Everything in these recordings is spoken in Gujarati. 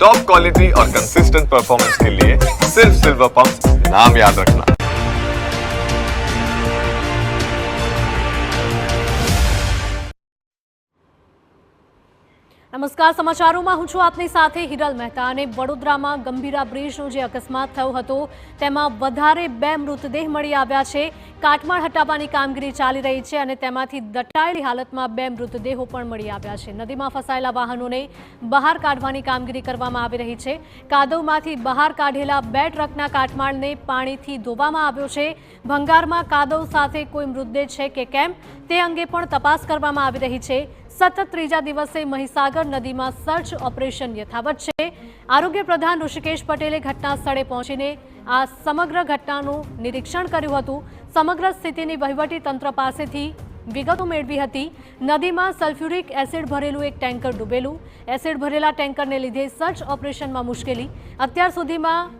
टॉप क्वालिटी और कंसिस्टेंट परफॉर्मेंस के लिए सिर्फ सिल्वर पंप नाम याद रखना। નમસ્કાર, સમાચારોમાં હું છું આપની સાથે હિરલ મહેતા। અને વડોદરામાં ગંભીરા બ્રિજનો જે અકસ્માત થયો હતો તેમાં વધારે 2 મૃતદેહ મળી આવ્યા છે। કાટમાળ હટાવવાની કામગીરી ચાલી રહી છે અને તેમાંથી દટાયેલી હાલતમાં 2 મૃતદેહો પણ મળી આવ્યા છે। નદીમાં ફસાયેલા વાહનોને બહાર કાઢવાની કામગીરી કરવામાં આવી રહી છે। કાદવમાંથી બહાર કાઢેલા 2 ટ્રકના કાટમાળને પાણીથી ધોવામાં આવ્યો છે। ભંગારમાં કાદવ સાથે કોઈ મૃતદેહ છે કે કેમ તે અંગે પણ તપાસ કરવામાં આવી રહી છે। સતત ત્રીજા દિવસે મહીસાગર નદીમાં સર્ચ ઓપરેશન યથાવત છે। આરોગ્ય પ્રધાન ઋષિકેશ પટેલે ઘટના સ્થળે પહોંચીને આ સમગ્ર ઘટનાનું નિરીક્ષણ કર્યું હતું। સમગ્ર સ્થિતિની વહીવટી તંત્ર પાસેથી વિગતો મેળવી હતી। નદીમાં સલ્ફ્યુરિક એસિડ ભરેલું એક ટેન્કર ડૂબેલું। એસિડ ભરેલા ટેન્કરને લીધે સર્ચ ઓપરેશનમાં મુશ્કેલી। અત્યાર સુધીમાં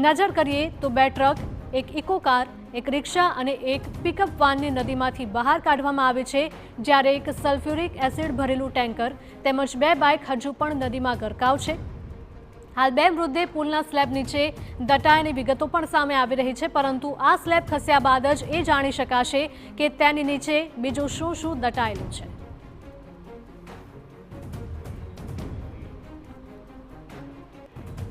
નજર કરીએ તો 2 ટ્રક, એક ઇકો કાર, એક રિક્ષા અને એક પિકઅપ વાનને નદીમાંથી બહાર કાઢવામાં આવે છે, જ્યારે એક સલ્ફ્યુરિક એસિડ ભરેલું ટેન્કર તેમજ 2 બાઇક હજુ પણ નદીમાં ગરકાવ છે। હાલ 2 મૃતદેહ પુલના સ્લેબ નીચે દટાયાની વિગતો પણ સામે આવી રહી છે, પરંતુ આ સ્લેબ ખસ્યા બાદ જ એ જાણી શકાશે કે તેની નીચે બીજું શું દટાયેલું છે।